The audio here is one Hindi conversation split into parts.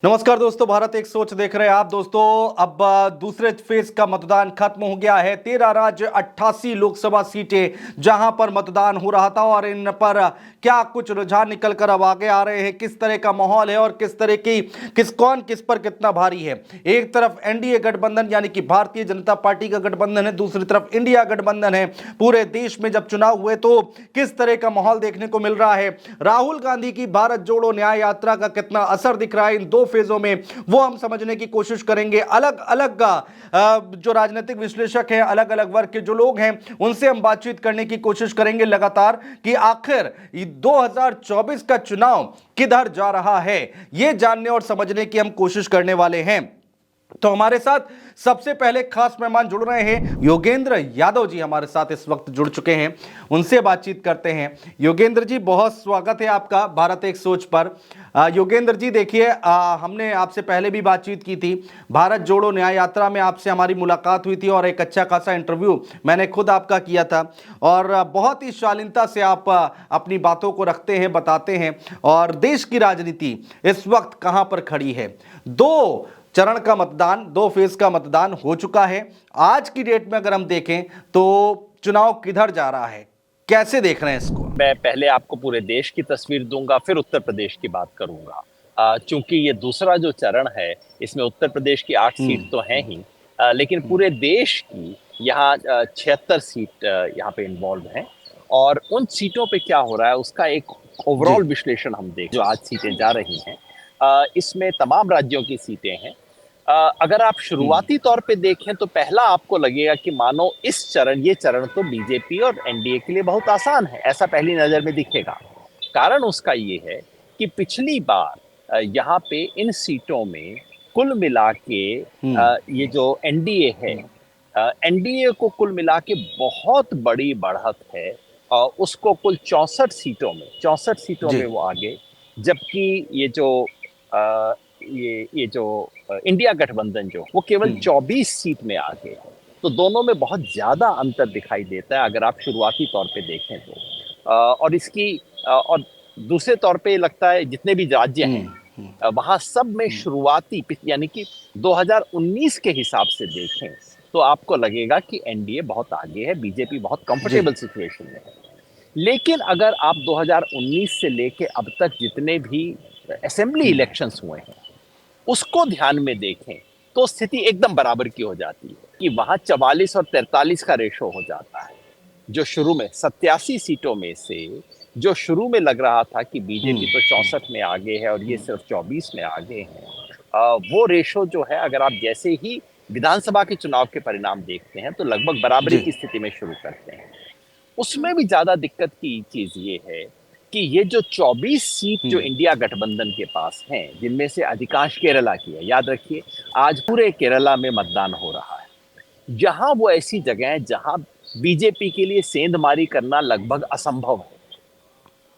नमस्कार दोस्तों, भारत एक सोच देख रहे हैं आप दोस्तों। अब दूसरे फेज का मतदान खत्म हो गया है। 13 राज्य 88 लोकसभा सीटें जहां पर मतदान हो रहा था और इन पर क्या कुछ रुझान निकल कर अब आगे आ रहे हैं, किस तरह का माहौल है और किस तरह की कौन किस पर कितना भारी है। एक तरफ एनडीए गठबंधन यानी कि भारतीय जनता पार्टी का गठबंधन है, दूसरी तरफ इंडिया गठबंधन है। पूरे देश में जब चुनाव हुए तो किस तरह का माहौल देखने को मिल रहा है, राहुल गांधी की भारत जोड़ो न्याय यात्रा का कितना असर दिख रहा है इन दो फेजों में, वो हम समझने की कोशिश करेंगे। अलग अलग जो राजनीतिक विश्लेषक हैं, अलग अलग वर्ग के जो लोग हैं, उनसे हम बातचीत करने की कोशिश करेंगे लगातार कि आखिर 2024 का चुनाव किधर जा रहा है, ये जानने और समझने की हम कोशिश करने वाले हैं। तो हमारे साथ सबसे पहले खास मेहमान जुड़ रहे हैं, योगेंद्र यादव जी हमारे साथ इस वक्त जुड़ चुके हैं, उनसे बातचीत करते हैं। योगेंद्र जी, बहुत स्वागत है आपका भारत एक सोच पर। योगेंद्र जी देखिए, हमने आपसे पहले भी बातचीत की थी, भारत जोड़ो न्याय यात्रा में आपसे हमारी मुलाकात हुई थी और एक अच्छा खासा इंटरव्यू मैंने खुद आपका किया था और बहुत ही शालीनता से आप अपनी बातों को रखते हैं, बताते हैं। और देश की राजनीति इस वक्त कहां पर खड़ी है, दो चरण का मतदान, दो फेज का मतदान हो चुका है। आज की डेट में अगर हम देखें तो चुनाव किधर जा रहा है, कैसे देख रहे हैं इसको? मैं पहले आपको पूरे देश की तस्वीर दूंगा, फिर उत्तर प्रदेश की बात करूंगा। चूंकि ये दूसरा जो चरण है, इसमें उत्तर प्रदेश की 8 सीट तो हैं ही, लेकिन पूरे देश की यहाँ 76 सीट यहाँ पे इन्वॉल्व हैं। और उन सीटों पे क्या हो रहा है उसका एक जी। ओवरऑल विश्लेषण हम देख, जो आज सीटें जा रही हैं, इसमें तमाम राज्यों की सीटें हैं। अगर आप शुरुआती तौर पे देखें तो पहला आपको लगेगा कि मानो ये चरण तो बीजेपी और एनडीए के लिए बहुत आसान है, ऐसा पहली नजर में दिखेगा। कारण उसका ये है कि पिछली बार यहाँ पे इन सीटों में कुल मिला के ये जो एनडीए है, एनडीए को कुल मिला के बहुत बड़ी बढ़त है। उसको कुल 64 सीटों जी। में वो आगे, जबकि ये जो इंडिया गठबंधन जो वो केवल 24 सीट में आगे है। तो दोनों में बहुत ज्यादा अंतर दिखाई देता है अगर आप शुरुआती तौर पे देखें तो। और दूसरे तौर पे लगता है जितने भी राज्य हैं, वहां सब में शुरुआती यानी कि 2019 के हिसाब से देखें तो आपको लगेगा कि एनडीए बहुत आगे है, बीजेपी बहुत जी। कंफर्टेबल सिचुएशन में है। लेकिन अगर आप 2019 से लेके अब तक जितने भी असेंबली इलेक्शंस हुए हैं उसको ध्यान में देखें तो स्थिति एकदम बराबर की हो जाती है कि वहां 44 और 43 का रेशो हो जाता है। जो शुरू में 87 सीटों में से जो शुरू में लग रहा था कि बीजेपी तो 64 में आगे है और ये सिर्फ 24 में आगे हैं, वो रेशो जो है, अगर आप जैसे ही विधानसभा के चुनाव के परिणाम देखते हैं तो लगभग बराबरी जी। की स्थिति में शुरू करते हैं। उसमें भी ज्यादा दिक्कत की चीज ये है कि ये जो 24 सीट जो इंडिया गठबंधन के पास हैं, जिनमें से अधिकांश केरला की है, याद रखिए आज पूरे केरला में मतदान हो रहा है। जहां वो ऐसी जगह है जहां बीजेपी के लिए सेंधमारी करना लगभग असंभव है।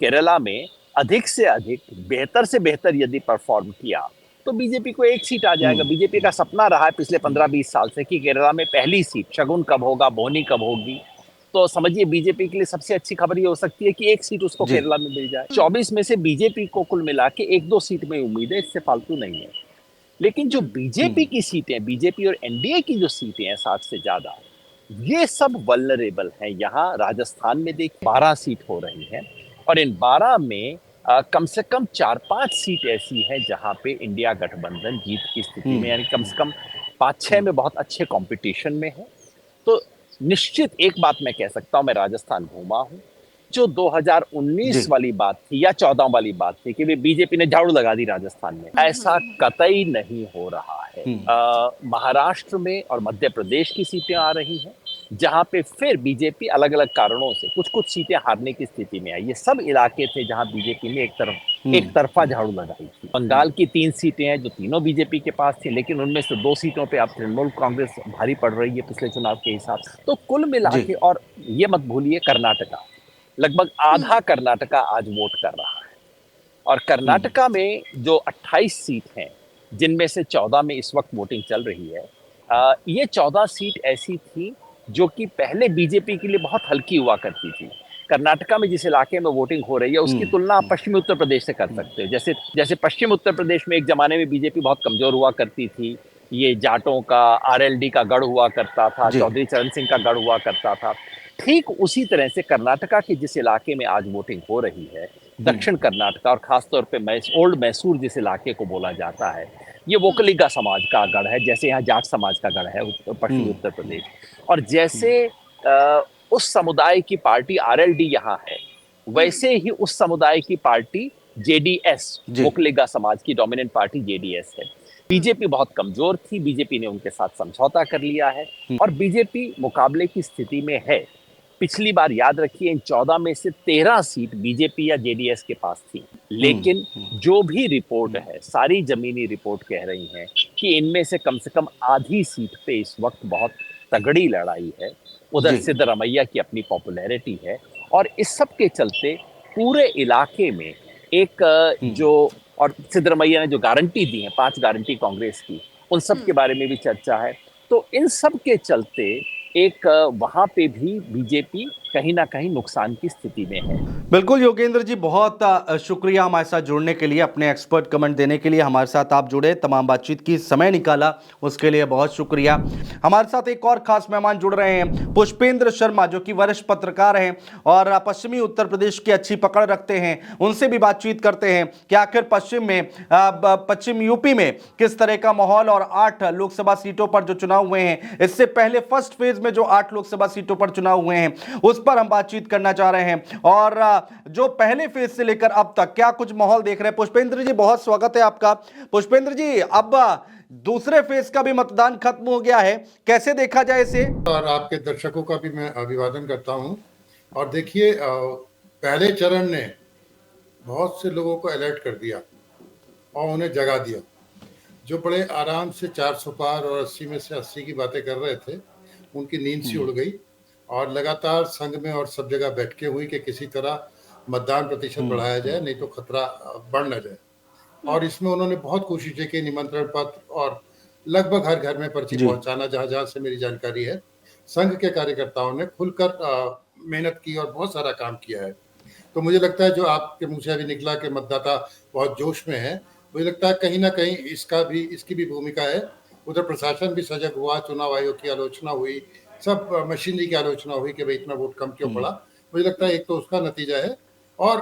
केरला में अधिक से अधिक, बेहतर से बेहतर यदि परफॉर्म किया तो बीजेपी को एक सीट आ जाएगा। बीजेपी का सपना रहा है पिछले 15-20 साल से कि केरला में पहली सीट, शगुन कब होगा, बोनी कब होगी। तो समझिए बीजेपी के लिए सबसे अच्छी खबर ये हो सकती है कि एक सीट उसको जी। केरला में मिल जाए। 24 में से बीजेपी को कुल मिला के 1-2 सीट में उम्मीद है, इससे फालतू नहीं है। लेकिन जो बीजेपी की सीटें, बीजेपी और एनडीए की जो सीटें हैं 60 से ज्यादा, ये सब वल्नरेबल हैं। यहाँ राजस्थान में देखिए 12 सीट हो रही हैं और इन 12 में कम से कम 4-5 सीट ऐसी हैं जहां पे इंडिया गठबंधन जीत की स्थिति में, यानी कम से कम 5-6 में बहुत अच्छे कंपटीशन में है। तो निश्चित एक बात मैं कह सकता हूं, मैं राजस्थान घूमा हूं, जो 2019 जी। वाली बात थी या 14 वाली बात थी कि बीजेपी ने झाड़ू लगा दी राजस्थान में, ऐसा कतई नहीं हो रहा है। महाराष्ट्र में और मध्य प्रदेश की सीटें आ रही हैं जहां पे फिर बीजेपी अलग अलग कारणों से कुछ कुछ सीटें हारने की स्थिति में आई। ये सब इलाके थे जहां बीजेपी ने एक तरफा झाड़ू लगाई थी। बंगाल की 3 सीटें हैं जो तीनों बीजेपी के पास थी, लेकिन उनमें से 2 सीटों पे अब तृणमूल कांग्रेस भारी पड़ रही है पिछले चुनाव के हिसाब से। तो कुल मिला जी। के, और ये मत भूलिए कर्नाटका, लगभग आधा कर्नाटका आज वोट कर रहा है। और कर्नाटका में जो 28 सीट हैं जिनमें से 14 में इस वक्त वोटिंग चल रही है, ये 14 सीट ऐसी थी जो कि पहले बीजेपी के लिए बहुत हल्की हुआ करती थी। कर्नाटका में जिस इलाके में वोटिंग हो रही है उसकी तुलना आप पश्चिमी उत्तर प्रदेश से कर सकते हो। जैसे जैसे पश्चिम उत्तर प्रदेश में एक जमाने में बीजेपी बहुत कमजोर हुआ करती थी, ये जाटों का, आरएलडी का गढ़ हुआ करता था, जी चौधरी चरण सिंह का गढ़ हुआ करता था। ठीक उसी तरह से कर्नाटका के जिस इलाके में आज वोटिंग हो रही है, दक्षिण कर्नाटका और खासतौर पे ओल्ड मैसूर जिस इलाके को बोला जाता है, ये वोकलिगा समाज का गढ़ है, जैसे यहाँ जाट समाज का गढ़ है पश्चिमी उत्तर प्रदेश। और जैसे उस समुदाय की पार्टी आरएलडी यहाँ है, वैसे ही उस समुदाय की पार्टी जेडीएस, जी वोकलिगा समाज की डोमिनेंट पार्टी जेडीएस है। बीजेपी बहुत कमजोर थी, बीजेपी ने उनके साथ समझौता कर लिया है और बीजेपी मुकाबले की स्थिति में है। पिछली बार याद रखिए इन 14 में से 13 सीट बीजेपी या जेडीएस के पास थी, लेकिन जो भी रिपोर्ट है, सारी जमीनी रिपोर्ट कह रही है कि इनमें से कम आधी सीट पे इस वक्त बहुत तगड़ी लड़ाई है। उधर जी सिद्धरमैया की अपनी पॉपुलैरिटी है और इस सब के चलते पूरे इलाके में एक जो, और सिद्धरमैया ने जो गारंटी दी है, 5 गारंटी कांग्रेस की, उन सब के बारे में भी चर्चा है। तो इन सब के चलते एक वहां पे भी बीजेपी कहीं ना कहीं नुकसान की स्थिति में है। बिल्कुल योगेंद्र जी, बहुत शुक्रिया हमारे साथ जुड़ने के लिए, अपने एक्सपर्ट कमेंट देने के लिए हमारे साथ आप जुड़े, तमाम बातचीत की समय निकाला, उसके लिए बहुत शुक्रिया। हमारे साथ एक और खास मेहमान जुड़ रहे हैं, पुष्पेंद्र शर्मा, जो कि वरिष्ठ पत्रकार हैं और पश्चिमी उत्तर प्रदेश की अच्छी पकड़ रखते हैं। उनसे भी बातचीत करते हैं कि आखिर पश्चिम यूपी में किस तरह का माहौल, और 8 लोकसभा सीटों पर जो चुनाव हुए हैं, इससे पहले फर्स्ट फेज में जो 8 लोकसभा सीटों पर चुनाव हुए हैं, उस पर हम बातचीत करना चाह रहे हैं, और जो पहले फेज से लेकर अब तक क्या कुछ माहौल देख रहे हैं। पुष्पेंद्र जी, बहुत स्वागत है आपका। पुष्पेंद्र जी, अब दूसरे फेज का भी मतदान खत्म हो गया है, कैसे देखा जाए इसे? और आपके दर्शकों का भी मैं अभिवादन करता हूं। और देखिए, पहले चरण ने बहुत से लोगों को अलर्ट कर दिया और उन्हें जगा दिया। जो बड़े आराम से 400 पार और 80 में से 80 की बातें कर रहे थे, उनकी नींद सी उड़ गई और लगातार संघ में और सब जगह बैठकें हुई कि किसी तरह मतदान प्रतिशत बढ़ाया जाए, नहीं तो खतरा बढ़ न जाए। और इसमें उन्होंने बहुत कोशिशें की, निमंत्रण पत्र और लगभग हर घर में पर्ची पहुंचाना, जहां जहां से मेरी जानकारी है। संघ के कार्यकर्ताओं ने खुलकर मेहनत की और बहुत सारा काम किया है। तो मुझे लगता है जो आपके मुंह से अभी निकला कि मतदाता बहुत जोश में है, मुझे लगता है कहीं ना कहीं इसकी भी भूमिका है। उधर प्रशासन भी सजग हुआ, चुनाव आयोग की आलोचना हुई, सब मशीनरी की आलोचना हुई कि भाई इतना वोट कम क्यों पड़ा। मुझे लगता है एक तो उसका नतीजा है। और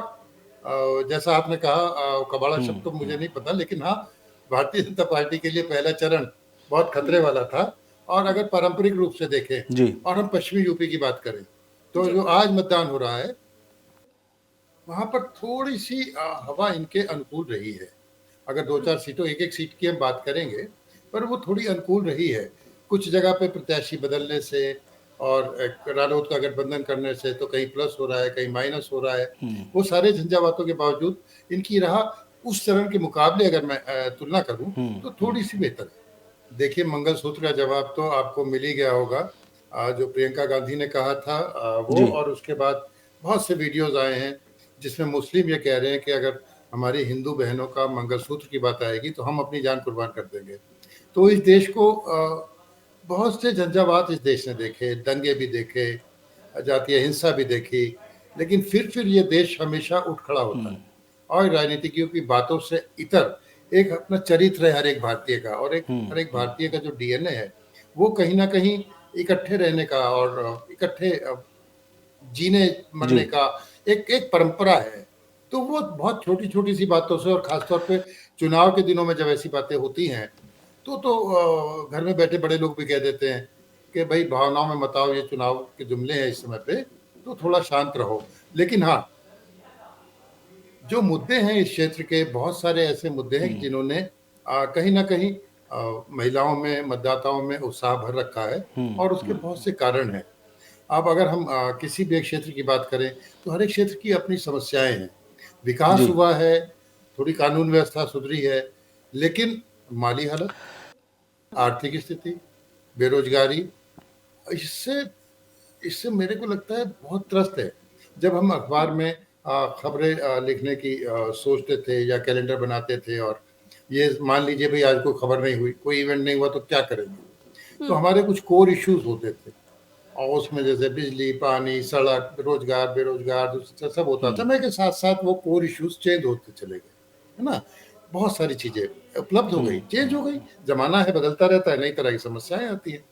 जैसा आपने कहा, कबाड़ा शब्द तो मुझे नहीं पता, लेकिन हाँ, भारतीय जनता पार्टी के लिए पहला चरण बहुत खतरे वाला था। और अगर पारंपरिक रूप से देखें और हम पश्चिमी यूपी की बात करें, तो जो आज मतदान हो रहा है वहां पर थोड़ी सी हवा इनके अनुकूल रही है। अगर 2-4 सीटों, एक सीट की हम बात करेंगे, पर वो थोड़ी अनुकूल रही है। कुछ जगह पे प्रत्याशी बदलने से और रालोद का गठबंधन करने से तो कहीं प्लस हो रहा है, कहीं माइनस हो रहा है। वो सारे झंझावातों के बावजूद इनकी राह उस चरण के मुकाबले अगर मैं तुलना करूं तो थोड़ी सी बेहतर है। देखिए, मंगलसूत्र का जवाब तो आपको मिल ही गया होगा। जो प्रियंका गांधी ने कहा था वो, और उसके बाद बहुत से वीडियोज आए हैं जिसमें मुस्लिम ये कह रहे हैं कि अगर हमारी हिंदू बहनों का मंगलसूत्र की बात आएगी तो हम अपनी जान कुर्बान कर देंगे। तो इस देश को बहुत से झंझावात इस देश ने देखे, दंगे भी देखे, जातीय हिंसा भी देखी, लेकिन फिर ये देश हमेशा उठ खड़ा होता है। और राजनीतिज्ञों की बातों से इतर एक अपना चरित्र है हर एक भारतीय का, और हर एक भारतीय का जो डीएनए है वो कहीं ना कहीं इकट्ठे रहने का और इकट्ठे जीने मरने का एक परंपरा है। तो वो बहुत छोटी छोटी सी बातों से, और खासतौर पे चुनाव के दिनों में जब ऐसी बातें होती हैं तो घर में बैठे बड़े लोग भी कह देते हैं कि भाई भावनाओं में मत आओ, ये चुनाव के जुमले हैं इस समय पे, तो थोड़ा शांत रहो। लेकिन हाँ, जो मुद्दे हैं इस क्षेत्र के, बहुत सारे ऐसे मुद्दे हैं जिन्होंने कहीं ना कहीं महिलाओं में, मतदाताओं में उत्साह भर रखा है, और उसके बहुत से कारण हैं। अब अगर हम किसी भी एक क्षेत्र की बात करें तो हर एक क्षेत्र की अपनी समस्याएं हैं। विकास हुआ है, थोड़ी कानून व्यवस्था सुधरी है, लेकिन माली हालत, आर्थिक स्थिति, बेरोजगारी, इससे इससे मेरे को लगता है बहुत त्रस्त है। जब हम अखबार में खबरें लिखने की सोचते थे या कैलेंडर बनाते थे, और ये मान लीजिए भाई आज कोई खबर नहीं हुई, कोई इवेंट नहीं हुआ, तो क्या करेंगे। तो हमारे कुछ कोर इश्यूज होते थे, और उसमें जैसे बिजली, पानी, सड़क, रोजगार, बेरोजगार सब होता था। समय के साथ साथ वो कोर इश्यूज चेंज होते चले गए, है ना। बहुत सारी चीजें उपलब्ध हो गई, चेंज हो गई। जमाना है, बदलता रहता है, नई तरह की समस्याएं आती हैं।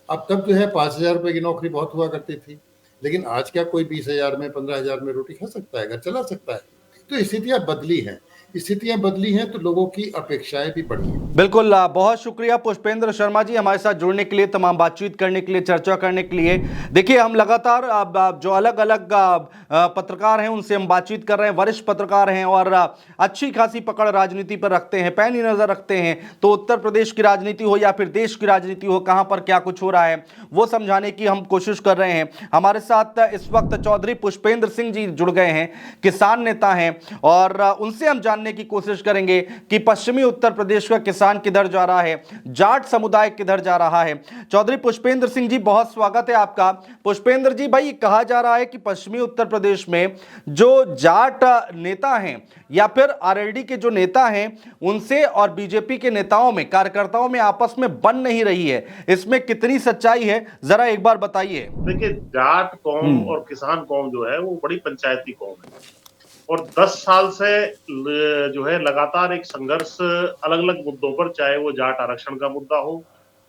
अब तब जो है 5,000 रुपए की नौकरी बहुत हुआ करती थी, लेकिन आज क्या कोई 20,000 में, 15,000 में रोटी खा सकता है, घर चला सकता है। तो स्थितियां बदली हैं, स्थितियां बदली हैं तो लोगों की अपेक्षाएं भी बढ़ी हैं। बिल्कुल, बहुत शुक्रिया पुष्पेंद्र शर्मा जी हमारे साथ जुड़ने के लिए, तमाम बातचीत करने के लिए, चर्चा करने के लिए। देखिए, हम लगातार अब जो अलग अलग पत्रकार हैं उनसे हम बातचीत कर रहे हैं, वरिष्ठ पत्रकार हैं और अच्छी खासी पकड़ राजनीति पर रखते हैं, पैनी नजर रखते हैं। तो उत्तर प्रदेश की राजनीति हो या फिर देश की राजनीति हो, कहां पर क्या कुछ हो रहा है वो समझाने की हम कोशिश कर रहे हैं। हमारे साथ इस वक्त चौधरी पुष्पेंद्र सिंह जी जुड़ गए हैं, किसान नेता हैं, और उनसे हम जानने की कोशिश करेंगे कि पश्चिमी उत्तर प्रदेश का किसान किधर जा रहा है, जाट समुदाय किधर जा रहा है। चौधरी पुष्पेंद्र सिंह जी, बहुत स्वागत है आपका। पुष्पेंद्र जी, भाई, कहा जा रहा है कि पश्चिमी उत्तर प्रदेश में जो जाट नेता हैं या फिर आरएलडी के जो नेता हैं उनसे और बीजेपी के नेताओं में, कार्यकर्ताओं में आपस में बन नहीं रही है। इसमें कितनी सच्चाई है, जरा एक बार बताइए। देखिए, जाट कौम और किसान कौम जो है वो बड़ी पंचायती कौम है, और 10 साल से जो है लगातार एक संघर्ष अलग अलग मुद्दों पर, चाहे वो जाट आरक्षण का मुद्दा हो,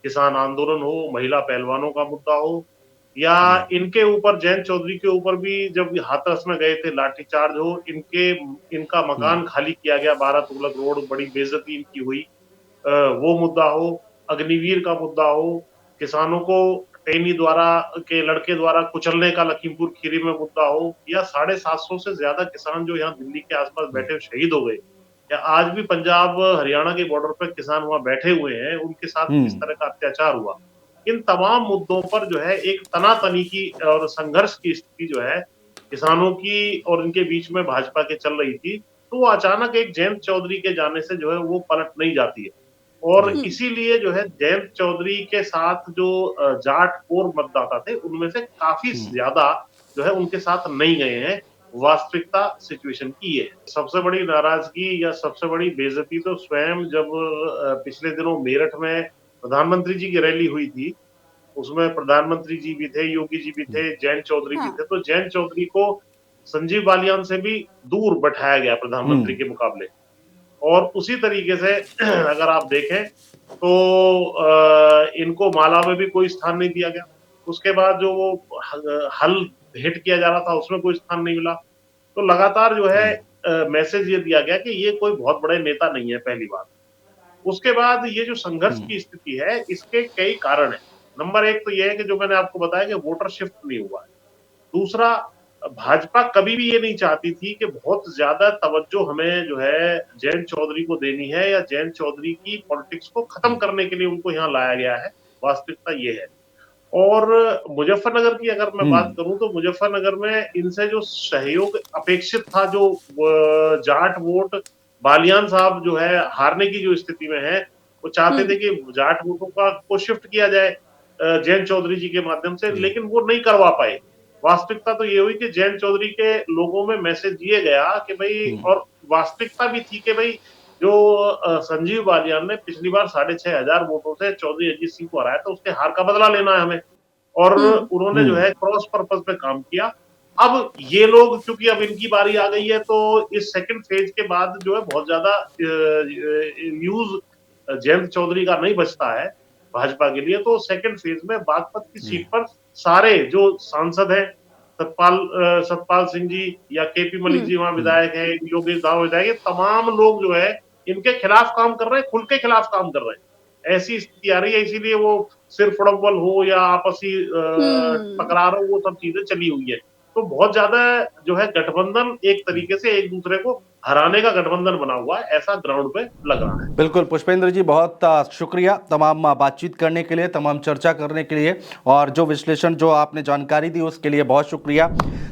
किसान आंदोलन हो, महिला पहलवानों का मुद्दा हो, या इनके ऊपर जयंत चौधरी के ऊपर भी जब हाथरस में गए थे लाठीचार्ज हो, इनका मकान खाली किया गया, 12 तुगलक रोड, बड़ी बेइज्जती इनकी हुई, वो मुद्दा हो, अग्निवीर का मुद्दा हो, किसानों को टेनी के लड़के द्वारा कुचलने का लखीमपुर खीरी में मुद्दा हो, या 750 से ज्यादा किसान जो यहाँ दिल्ली के आसपास बैठे शहीद हो गए, या आज भी पंजाब हरियाणा के बॉर्डर पर किसान वहां बैठे हुए हैं, उनके साथ किस तरह का अत्याचार हुआ, इन तमाम मुद्दों पर जो है एक तनातनी की और संघर्ष की स्थिति जो है किसानों की और इनके बीच में भाजपा के चल रही थी। तो वो अचानक एक जयंत चौधरी के जाने से जो है वो पलट नहीं जाती है, और इसीलिए जो है जयंत चौधरी के साथ जो जाट कोर मतदाता थे उनमें से काफी ज्यादा जो है उनके साथ नहीं गए हैं। वास्तविकता सिचुएशन की है। सबसे बड़ी नाराजगी या सबसे बड़ी बेइज्जती तो स्वयं जब पिछले दिनों मेरठ में प्रधानमंत्री जी की रैली हुई थी, उसमें प्रधानमंत्री जी भी थे, योगी जी भी थे, जयंत चौधरी भी थे, तो जयंत चौधरी को संजीव बालियान से भी दूर बैठाया गया प्रधानमंत्री के मुकाबले। और उसी तरीके से अगर आप देखें तो इनको माला में भी कोई स्थान नहीं दिया गया। उसके बाद जो वो हल भेंट किया जा रहा था उसमें कोई स्थान नहीं मिला। तो लगातार जो है मैसेज ये दिया गया कि ये कोई बहुत बड़े नेता नहीं है, पहली बात। उसके बाद ये जो संघर्ष की स्थिति है इसके कई कारण है। नंबर एक तो ये है कि जो मैंने आपको बताया कि वोटर शिफ्ट नहीं हुआ है। दूसरा, भाजपा कभी भी ये नहीं चाहती थी कि बहुत ज्यादा तवज्जो हमें जो है जयंत चौधरी को देनी है, या जयंत चौधरी की पॉलिटिक्स को खत्म करने के लिए उनको यहाँ लाया गया है। वास्तविकता ये है। और मुजफ्फरनगर की अगर मैं बात करूं तो मुजफ्फरनगर में इनसे जो सहयोग अपेक्षित था, जो जाट वोट बालियान साहब जो है हारने की जो स्थिति में है, वो चाहते थे कि जाट वोटों को शिफ्ट किया जाए जयंत चौधरी जी के माध्यम से, लेकिन वो नहीं करवा पाए। वास्तविकता तो ये हुई कि जयंत चौधरी के लोगों में मैसेज ये गया कि भाई, और वास्तविकता भी थी कि भाई जो संजीव बालियान ने पिछली बार 6,500 वोटों से चौधरी अजीत सिंह को हराया था, उसके हार का बदला लेना है हमें, और उन्होंने जो है क्रॉस पर्पस पे काम किया। अब ये लोग, क्योंकि अब इनकी बारी आ गई है, तो इस सेकंड फेज के बाद जो है बहुत ज्यादा यूज जयंत चौधरी का नहीं बचता है भाजपा के लिए। तो सेकंड फेज में बागपत की सीट पर सारे जो सांसद हैं, सतपाल सिंह जी या केपी मलिक जी वहां विधायक है, योगेश दाव विधायक है, तमाम लोग जो है इनके खिलाफ काम कर रहे हैं, खुल के खिलाफ काम कर रहे हैं। ऐसी स्थिति आ रही है, इसीलिए वो सिर्फ फुटबॉल हो या आपसी टकरार हो, वो सब चीजें चली हुई है। तो बहुत ज्यादा जो है गठबंधन एक तरीके से एक दूसरे को हराने का गठबंधन बना हुआ है, ऐसा ग्राउंड पे लग रहा है। बिल्कुल पुष्पेंद्र जी, बहुत शुक्रिया तमाम बातचीत करने के लिए, तमाम चर्चा करने के लिए, और जो विश्लेषण, जो आपने जानकारी दी उसके लिए बहुत शुक्रिया।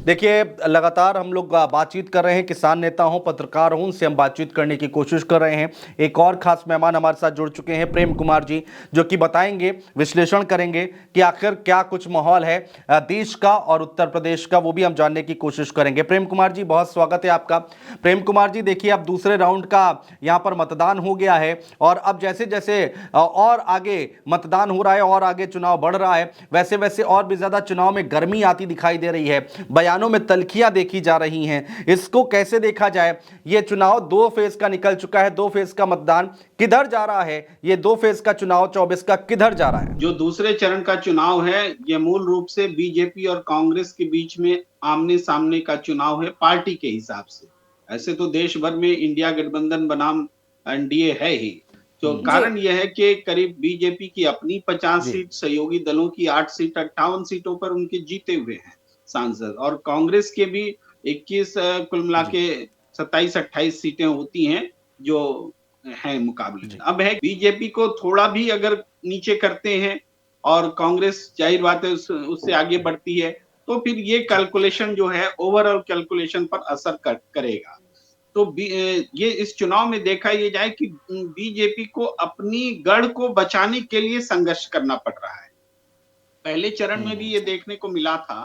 देखिए, लगातार हम लोग बातचीत कर रहे हैं, किसान नेता हों, पत्रकार हों, उनसे हम बातचीत करने की कोशिश कर रहे हैं। एक और खास मेहमान हमारे साथ जुड़ चुके हैं, प्रेम कुमार जी, जो कि बताएंगे, विश्लेषण करेंगे कि आखिर क्या कुछ माहौल है देश का और उत्तर प्रदेश का, वो भी हम जानने की कोशिश करेंगे। प्रेम कुमार जी, बहुत स्वागत है आपका। प्रेम कुमार कुमार जी, देखिए अब दूसरे राउंड का यहाँ पर मतदान हो गया है और अब जैसे जैसे और आगे मतदान हो रहा है और आगे चुनाव बढ़ रहा है, वैसे वैसे और भी ज्यादा चुनाव में गर्मी आती दिखाई दे रही है, बयानों में तल्खियां देखी जा रही हैं। इसको कैसे देखा जाए? ये चुनाव 2 फेज का निकल चुका है, 2 फेज का मतदान किधर जा रहा है? ये 2 फेज का चुनाव 24 का किधर जा रहा है? जो दूसरे चरण का चुनाव है, ये मूल रूप से बीजेपी और कांग्रेस के बीच में आमने सामने का चुनाव है पार्टी के हिसाब से। ऐसे तो देश भर में इंडिया गठबंधन बनाम एनडीए है ही। तो कारण यह है कि करीब बीजेपी की अपनी 50 सीट, सहयोगी दलों की 8 सीट, 58 सीटों पर उनके जीते हुए हैं सांसद, और कांग्रेस के भी 21 कुल मिला के 27-28 सीटें होती हैं जो है मुकाबले। अब है बीजेपी को थोड़ा भी अगर नीचे करते हैं और कांग्रेस जाहिर बात है उससे आगे बढ़ती है, तो फिर ये कैलकुलेशन जो है ओवरऑल कैलकुलेशन पर असर करेगा। तो ये इस चुनाव में देखा ये जाए कि बीजेपी को अपनी गढ़ को बचाने के लिए संघर्ष करना पड़ रहा है। पहले चरण में भी ये देखने को मिला था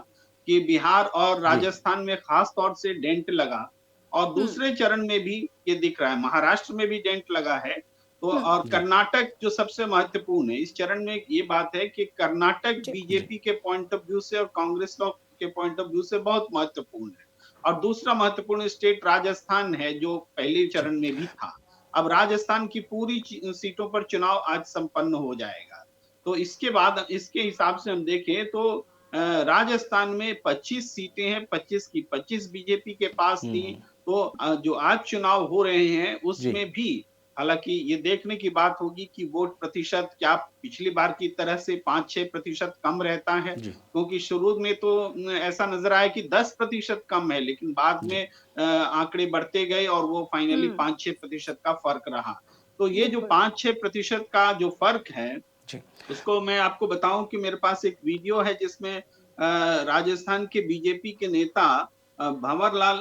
कि बिहार और राजस्थान में खास तौर से डेंट लगा, और दूसरे चरण में भी ये दिख रहा है, महाराष्ट्र में भी डेंट लगा है। तो और कर्नाटक जो सबसे महत्वपूर्ण है इस चरण में, ये बात है कि कर्नाटक बीजेपी के पॉइंट ऑफ व्यू से और कांग्रेस के पॉइंट ऑफ व्यू से बहुत महत्वपूर्ण है। और दूसरा महत्वपूर्ण स्टेट राजस्थान है जो पहले चरण में भी था। अब राजस्थान की पूरी सीटों पर चुनाव आज संपन्न हो जाएगा। तो इसके बाद इसके हिसाब से हम देखें तो राजस्थान में 25 सीटें हैं, 25 की 25 बीजेपी के पास थी। तो जो आज चुनाव हो रहे हैं उसमें भी हालांकि ये देखने की बात होगी कि वोट प्रतिशत क्या पिछली बार की तरह से 5-6% कम रहता है, क्योंकि शुरू में तो ऐसा नजर आया कि 10% कम है, लेकिन बाद में आंकड़े बढ़ते गए और वो फाइनली 5-6% का फर्क रहा। तो ये जो 5-6% का जो फर्क है उसको मैं आपको बताऊं कि मेरे पास एक वीडियो है जिसमें राजस्थान के बीजेपी के नेता भंवरलाल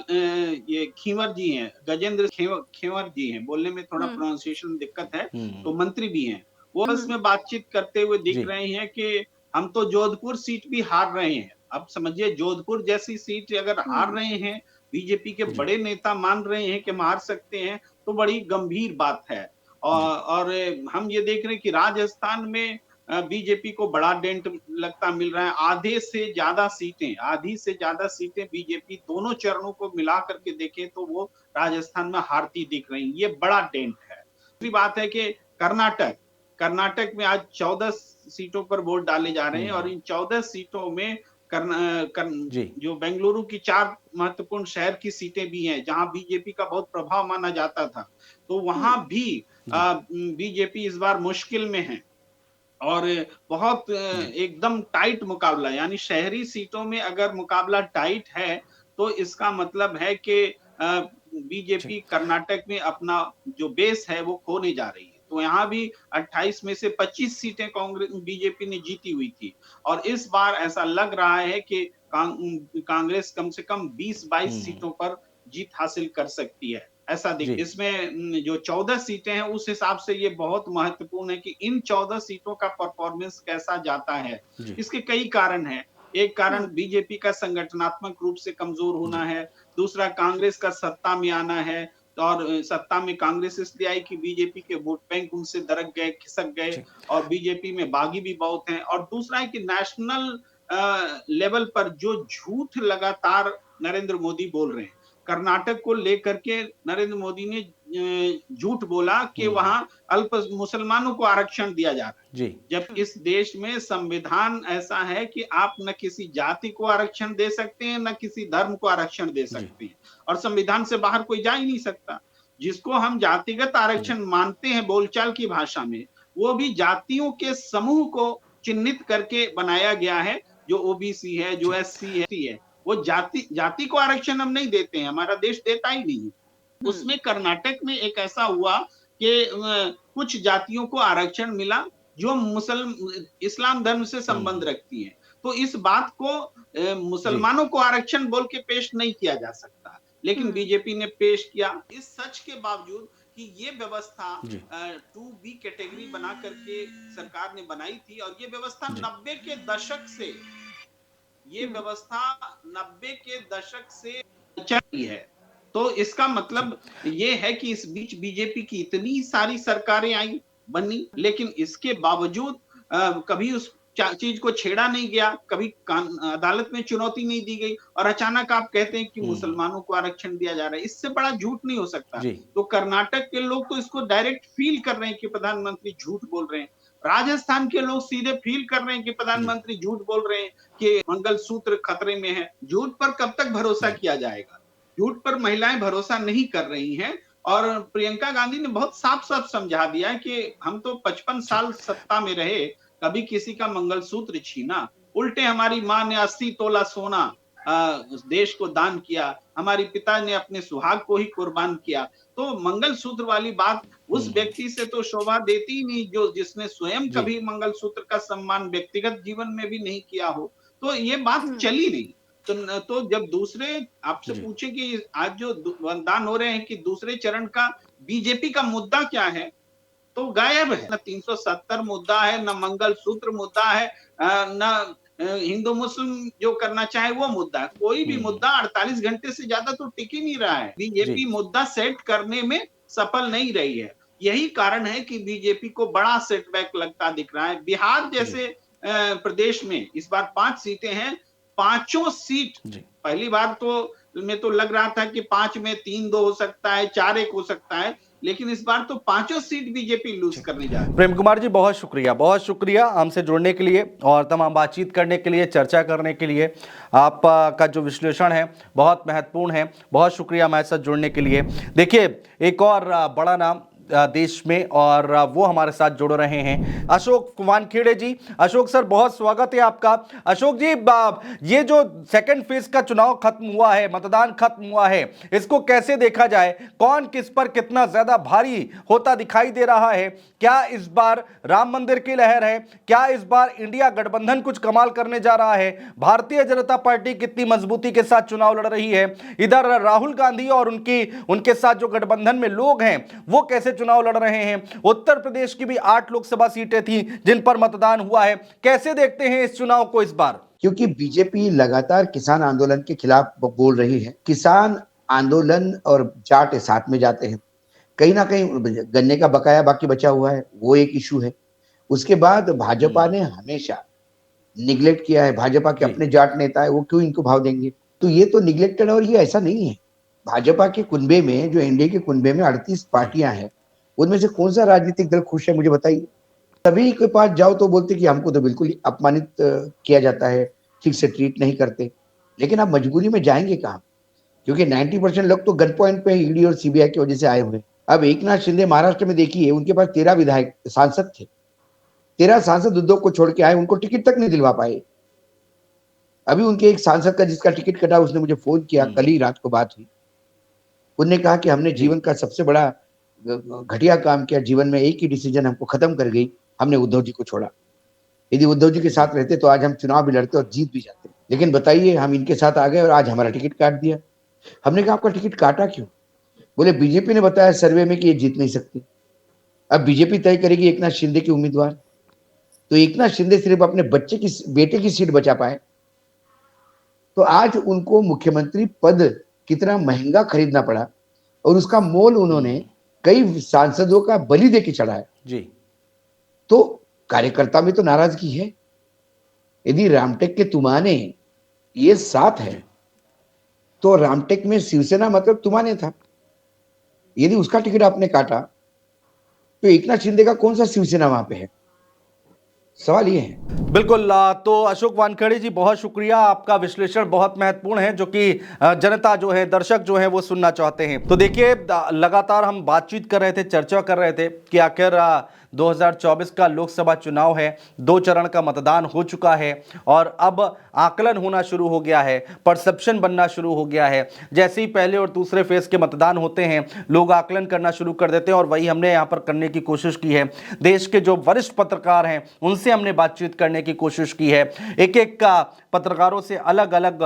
ये खींवर जी हैं, गजेंद्र खींवर जी हैं, बोलने में थोड़ा प्रोनाउंसिएशन दिक्कत है, तो मंत्री भी हैं। वो बस में बातचीत करते हुए दिख रहे हैं कि हम तो जोधपुर सीट भी हार रहे हैं। अब समझिए, जोधपुर जैसी सीट अगर हार रहे हैं, बीजेपी के बड़े नेता मान रहे हैं कि हम हार सकते हैं, तो बड़ी गंभीर बात है। और हम ये देख रहे हैं कि राजस्थान में बीजेपी को बड़ा डेंट लगता मिल रहा है। आधी से ज्यादा सीटें बीजेपी दोनों चरणों को मिला करके देखें तो वो राजस्थान में हारती दिख रही है। ये बड़ा डेंट है। दूसरी बात है कि कर्नाटक में आज 14 सीटों पर वोट डाले जा रहे हैं, और इन 14 सीटों में जो बेंगलुरु की 4 महत्वपूर्ण शहर की सीटें भी हैं जहां बीजेपी का बहुत प्रभाव माना जाता था, तो वहां भी बीजेपी इस बार मुश्किल में है और बहुत एकदम टाइट मुकाबला, यानी शहरी सीटों में अगर मुकाबला टाइट है तो इसका मतलब है कि बीजेपी कर्नाटक में अपना जो बेस है वो खोने जा रही है। तो यहाँ भी 28 में से 25 सीटें कांग्रेस बीजेपी ने जीती हुई थी, और इस बार ऐसा लग रहा है कि कांग्रेस कम से कम 20-22 सीटों पर जीत हासिल कर सकती है। ऐसा इसमें जो 14 सीटें हैं उस हिसाब से ये बहुत महत्वपूर्ण है कि इन 14 सीटों का परफॉर्मेंस कैसा जाता है। इसके कई कारण हैं। एक कारण बीजेपी का संगठनात्मक रूप से कमजोर होना है, दूसरा कांग्रेस का सत्ता में आना है, और सत्ता में कांग्रेस इसलिए आई कि बीजेपी के वोट बैंक उनसे दरक गए, खिसक गए, और बीजेपी में बागी भी बहुत हैं। और दूसरा है कि नेशनल लेवल पर जो झूठ लगातार नरेंद्र मोदी बोल रहे हैं, कर्नाटक को लेकर के नरेंद्र मोदी ने झूठ बोला कि वहां अल्प मुसलमानों को आरक्षण दिया जा रहा है, जब इस देश में संविधान ऐसा है कि आप न किसी जाति को आरक्षण दे सकते हैं न किसी धर्म को आरक्षण दे सकते हैं, और संविधान से बाहर कोई जा ही नहीं सकता। जिसको हम जातिगत आरक्षण मानते हैं बोलचाल की भाषा में, वो भी जातियों के समूह को चिन्हित करके बनाया गया है, जो ओबीसी है, जो एससी है। वो जाति को आरक्षण हम नहीं देते हैं, हमारा देश देता ही नहीं। उसमें कर्नाटक में एक ऐसा हुआ कि कुछ जातियों को आरक्षण मिला जो इस्लाम धर्म से संबंध रखती हैं। तो इस बात को मुसलमानों को आरक्षण बोल के पेश नहीं किया जा सकता, लेकिन बीजेपी ने पेश किया। इस सच के बावजूद कि ये व्यवस्था 2B कैटेगरी बना करके सरकार ने बनाई थी, और ये व्यवस्था 90 के दशक से चल रही है। तो इसका मतलब ये है कि इस बीच बीजेपी की इतनी सारी सरकारें आई बनी, लेकिन इसके बावजूद कभी उस चीज को छेड़ा नहीं गया, कभी अदालत में चुनौती नहीं दी गई, और अचानक आप कहते हैं कि मुसलमानों को आरक्षण दिया जा रहा है। इससे बड़ा झूठ नहीं हो सकता। तो कर्नाटक के लोग तो इसको डायरेक्ट फील कर रहे हैं कि प्रधानमंत्री झूठ बोल रहे हैं। राजस्थान के लोग सीधे फील कर रहे हैं कि प्रधानमंत्री झूठ बोल रहे हैं कि मंगलसूत्र खतरे में है। झूठ पर कब तक भरोसा किया जाएगा? झूठ पर महिलाएं भरोसा नहीं कर रही हैं। और प्रियंका गांधी ने बहुत साफ साफ समझा दिया कि हम तो 55 साल सत्ता में रहे, कभी किसी का मंगलसूत्र छीना? उल्टे हमारी माँ ने 80 तोला सोना उस देश को दान किया, हमारी पिता ने अपने सुहाग को ही कुर्बान किया। तो मंगलसूत्र वाली बात उस व्यक्ति से तो शोभा देती ही नहीं जो जिसने स्वयं कभी मंगलसूत्र का सम्मान व्यक्तिगत जीवन में भी नहीं किया हो। तो ये बात चली नहीं। तो जब दूसरे आपसे पूछे कि आज जो मतदान हो रहे हैं कि दूसरे चरण का बीजेपी का मुद्दा क्या है, तो गायब है। न 370 मुद्दा है, न मंगलसूत्र मुद्दा है, न हिंदू मुस्लिम जो करना चाहे वो मुद्दा है। कोई भी मुद्दा 48 घंटे से ज्यादा तो टिक ही नहीं रहा है। बीजेपी मुद्दा सेट करने में सफल नहीं रही है। यही कारण है कि बीजेपी को बड़ा सेटबैक लगता दिख रहा है। बिहार जैसे प्रदेश में इस बार 5 सीटें हैं, 5 सीट पहली बार तो लग रहा था कि 5 में 3-2 हो सकता है, 4-1 हो सकता है, लेकिन इस बार तो 5 सीट बीजेपी लूज करने जा रही है। प्रेम कुमार जी बहुत शुक्रिया हमसे जुड़ने के लिए और तमाम बातचीत करने के लिए, चर्चा करने के लिए। आपका जो विश्लेषण है बहुत महत्वपूर्ण है। बहुत शुक्रिया हमारे साथ जुड़ने के लिए। देखिए एक और बड़ा नाम देश में और वो हमारे साथ जुड़ रहे हैं, अशोक वानखेड़े जी। अशोक सर बहुत स्वागत है आपका। अशोक जी ये जो सेकंड फेज का चुनाव खत्म हुआ है, मतदान खत्म हुआ है, इसको कैसे देखा जाए? कौन किस पर कितना ज्यादा भारी होता दिखाई दे रहा है? क्या इस बार राम मंदिर की लहर है? क्या इस बार इंडिया गठबंधन कुछ कमाल करने जा रहा है? भारतीय जनता पार्टी कितनी मजबूती के साथ चुनाव लड़ रही है? इधर राहुल गांधी और उनके साथ जो गठबंधन में लोग हैं वो कैसे चुनाव लड़ रहे हैं? उत्तर प्रदेश की भी 8 लोकसभा सीटें थी जिन पर मतदान हुआ है। कैसे देखते हैं इस चुनाव को इस बार? क्योंकि बीजेपी लगातार किसान आंदोलन के खिलाफ बोल रही है। किसान आंदोलन और जाट साथ में जाते हैं। कहीं ना कहीं गन्ने का बकाया बाकी बचा हुआ है, वो एक इशू है। उसके बाद भाजपा ने हमेशा निगलेक्ट किया है। भाजपा के अपने जाट नेता है, वो क्यों इनको भाव देंगे? तो ये तो निगलेक्टेड, और ये ऐसा नहीं है। भाजपा के कुनबे में, जो एनडीए के कुनबे में 38 पार्टियां हैं, उनमें से कौन सा राजनीतिक दल खुश है? मुझे बताइए। सभी के पास जाओ तो बोलते कि हमको तो बिल्कुल अपमानित किया जाता है, ठीक से ट्रीट नहीं करते। लेकिन आप मजबूरी में जाएंगे कहाँ? क्योंकि 90% लोग तो गन पॉइंट पे ईडी और सीबीआई की वजह से आए हुए। अब एकनाथ शिंदे महाराष्ट्र में देखिए, उनके पास 13 विधायक सांसद थे। 13 सांसद उद्धव को छोड़ के आए, उनको टिकट तक नहीं दिलवा पाए। अभी उनके एक सांसद का जिसका टिकट कटा, उसने मुझे फोन किया, कल ही रात को बात हुई। उनने कहा कि हमने जीवन का सबसे बड़ा घटिया काम किया, जीवन में एक ही डिसीजन हमको खत्म कर गई, हमने उद्धव जी को छोड़ा। यदि उद्धव जी के साथ रहते तो आज हम चुनाव भी लड़ते और जीत भी जाते। लेकिन बताइए, हम इनके साथ आ गए और आज हमारा टिकट काट दिया। हमने कहा आपका टिकट काटा क्यों? बोले बीजेपी ने बताया सर्वे में कि ये जीत नहीं सकती। अब बीजेपी तय करेगी एकनाथ शिंदे की उम्मीदवार। तो एकनाथ शिंदे सिर्फ अपने बेटे की सीट बचा पाए। तो आज उनको मुख्यमंत्री पद कितना महंगा खरीदना पड़ा, और उसका मोल उन्होंने कई सांसदों का बलि दे के चढ़ाया जी। तो कार्यकर्ता में तो नाराजगी है। यदि रामटेक के तुमाने ये साथ है, तो रामटेक में शिवसेना मतलब तुमाने था। यदि उसका टिकट आपने काटा, तो एकनाथ शिंदे का कौन सा शिवसेना वहां पे है? सवाल ये है। बिल्कुल। तो अशोक वानखेड़े जी बहुत शुक्रिया, आपका विश्लेषण बहुत महत्वपूर्ण है, जो कि जनता जो है, दर्शक जो है वो सुनना चाहते हैं। तो देखिए लगातार हम बातचीत कर रहे थे, चर्चा कर रहे थे कि आखिर 2024 का लोकसभा चुनाव है, 2 चरण का मतदान हो चुका है और अब आकलन होना शुरू हो गया है, परसेप्शन बनना शुरू हो गया है। जैसे ही पहले और दूसरे फेज के मतदान होते हैं, लोग आकलन करना शुरू कर देते हैं और वही हमने यहाँ पर करने की कोशिश की है। देश के जो वरिष्ठ पत्रकार हैं उनसे हमने बातचीत करने की कोशिश की है, एक एक पत्रकारों से अलग अलग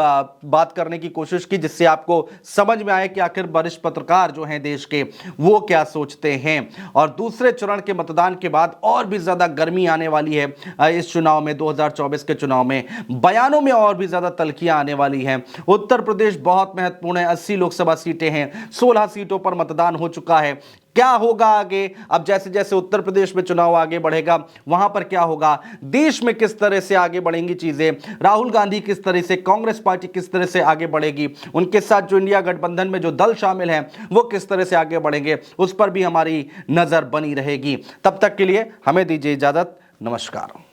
बात करने की कोशिश की, जिससे आपको समझ में आए कि आखिर वरिष्ठ पत्रकार जो हैं देश के वो क्या सोचते हैं। और दूसरे चरण के मतदान मतदान के बाद और भी ज्यादा गर्मी आने वाली है इस चुनाव में, 2024 के चुनाव में बयानों में और भी ज्यादा तल्खियां आने वाली हैं। उत्तर प्रदेश बहुत महत्वपूर्ण है, 80 लोकसभा सीटें हैं, 16 सीटों पर मतदान हो चुका है। क्या होगा आगे? अब जैसे जैसे उत्तर प्रदेश में चुनाव आगे बढ़ेगा, वहां पर क्या होगा, देश में किस तरह से आगे बढ़ेंगी चीजें, राहुल गांधी किस तरह से, कांग्रेस पार्टी किस तरह से आगे बढ़ेगी, उनके साथ जो इंडिया गठबंधन में जो दल शामिल हैं वो किस तरह से आगे बढ़ेंगे, उस पर भी हमारी नजर बनी रहेगी। तब तक के लिए हमें दीजिए इजाजत। नमस्कार।